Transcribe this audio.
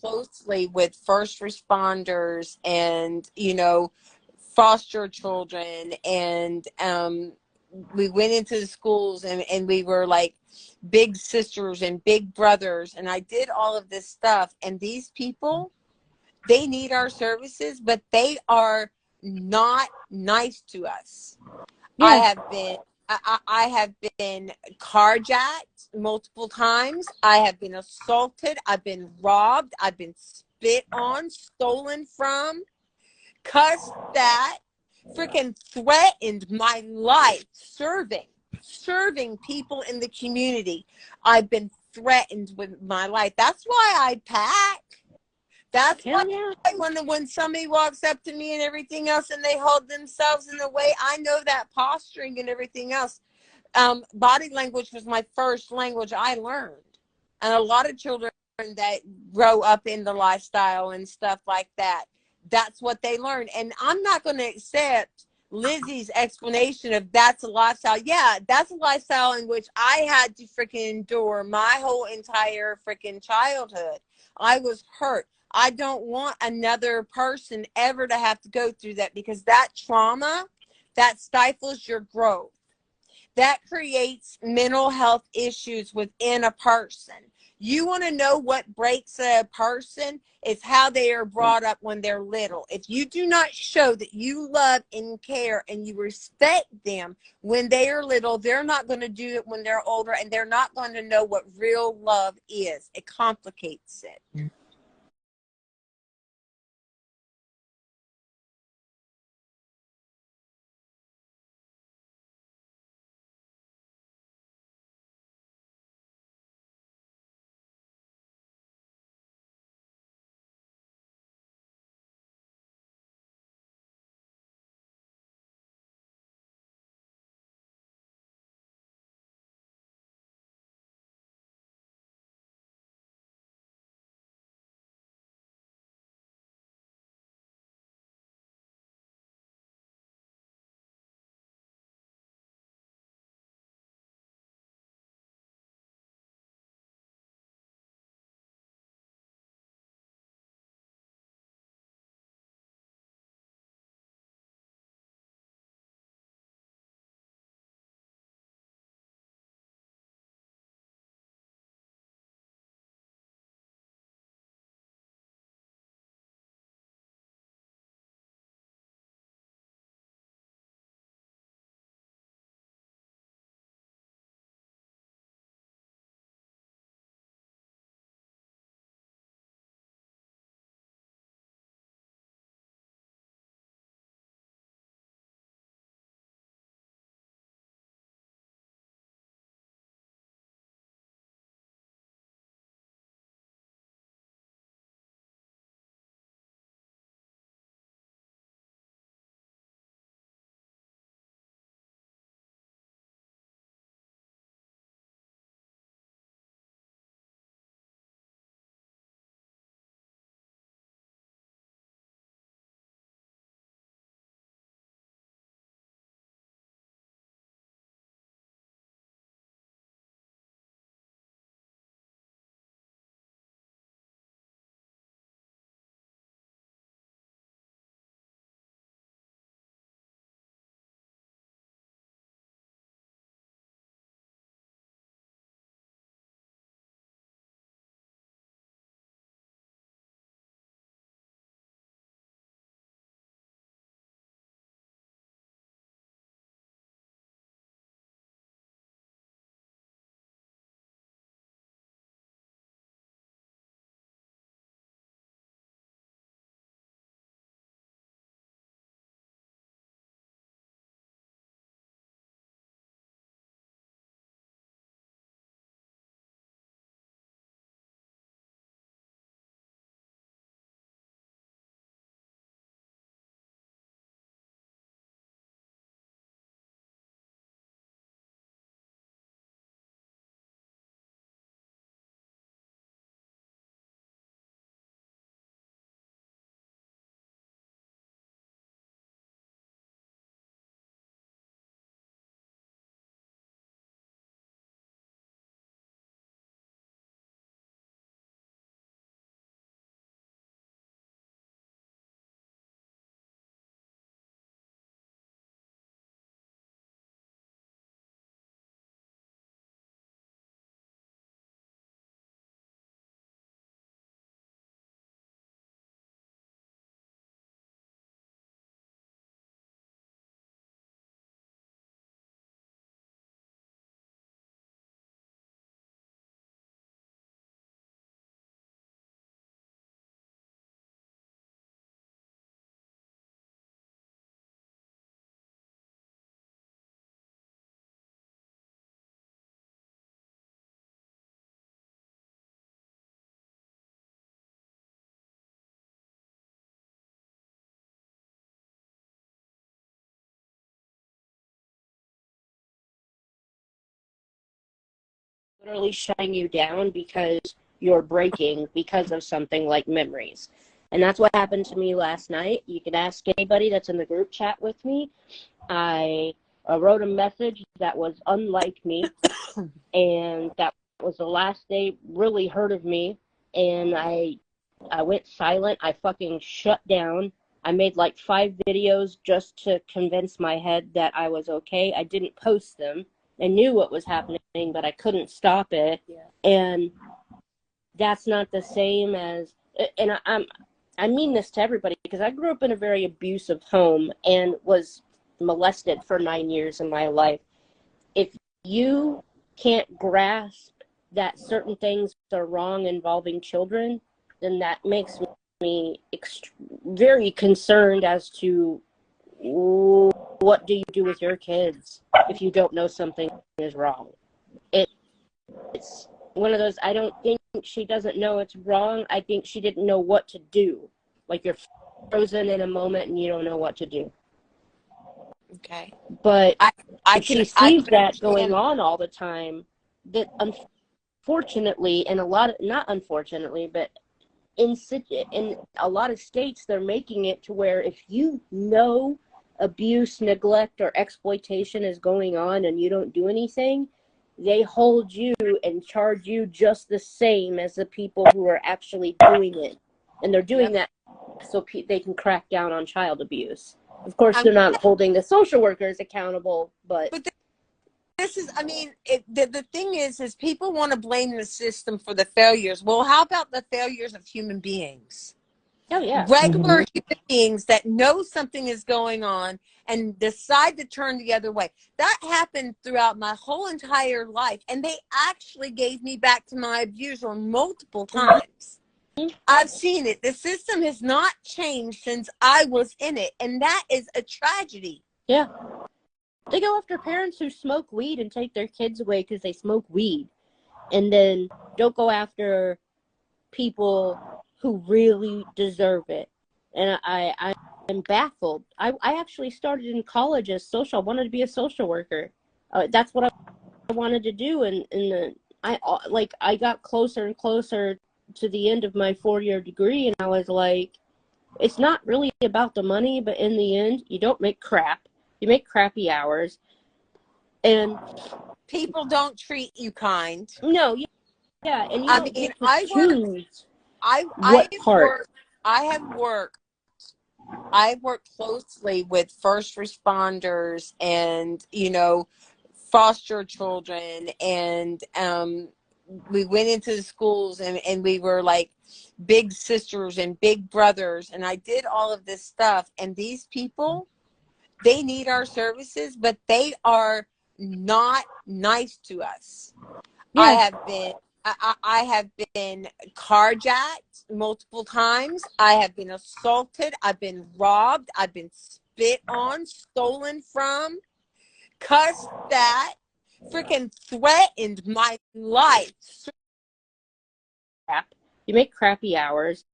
closely with first responders and, foster children. And we went into the schools, and we were like big sisters and big brothers. And I did all of this stuff. And these people, they need our services, but they are not nice to us. I Yeah. have been I have been carjacked multiple times. I have been assaulted. I've been robbed. I've been spit on, stolen from, cussed at, freaking threatened my life serving people in the community. I've been threatened with my life. That's why I pack. That's why Hell yeah. when somebody walks up to me and everything else, and they hold themselves in the way, I know that posturing and everything else. Body language was my first language I learned. And a lot of children that grow up in the lifestyle and stuff like that, that's what they learn. And I'm not going to accept Lizzie's explanation of that's a lifestyle. Yeah, that's a lifestyle in which I had to freaking endure my whole entire freaking childhood. I was hurt. I don't want another person ever to have to go through that, because that trauma, that stifles your growth. That creates mental health issues within a person. You want to know what breaks a person? It's how they are brought up when they're little. If you do not show that you love and care and you respect them when they are little, they're not going to do it when they're older, and they're not going to know what real love is. It complicates it. literally shutting you down because you're breaking because of something like memories. And that's what happened to me last night. You can ask anybody that's in the group chat with me. I wrote a message that was unlike me, and that was the last they really heard of me. And I went silent. I fucking shut down. I made like 5 videos just to convince my head that I was okay. I didn't post them. I knew what was happening, but I couldn't stop it. Yeah. And that's not the same as, and I mean this to everybody, because I grew up in a very abusive home and was molested for 9 years in my life. If you can't grasp that certain things are wrong involving children, then that makes me very concerned as to what do you do with your kids if you don't know something is wrong. It's one of those, I don't think she doesn't know it's wrong. I think she didn't know what to do. Like, you're frozen in a moment and you don't know what to do. Okay. But if she sees that going on all the time, that unfortunately, and a lot of, not unfortunately, but in a lot of states, they're making it to where if you know abuse, neglect, or exploitation is going on and you don't do anything, they hold you and charge you just the same as the people who are actually doing it. And they're doing that so they can crack down on child abuse. Of course, they're not holding the social workers accountable, but this is, I mean, the thing is people want to blame the system for the failures. Well, how about the failures of human beings? Oh, yeah. Regular human beings that know something is going on and decide to turn the other way. That happened throughout my whole entire life. And they actually gave me back to my abuser multiple times. I've seen it. The system has not changed since I was in it. And that is a tragedy. Yeah. They go after parents who smoke weed and take their kids away because they smoke weed. And then don't go after people who really deserve it. And I'm baffled. I actually started in college as social. I wanted to be a social worker. That's what I wanted to do. And I got closer and closer to the end of my 4-year degree, and I was like, it's not really about the money, but in the end, you don't make crap. You make crappy hours. And people don't treat you kind. No, yeah, and you don't get to choose I've worked closely with first responders and, foster children, and we went into the schools and we were like big sisters and big brothers, and I did all of this stuff, and these people, they need our services, but they are not nice to us. Yeah. I have been carjacked multiple times. I have been assaulted. I've been robbed. I've been spit on, stolen from, cussed at, freaking threatened my life. You make crappy hours.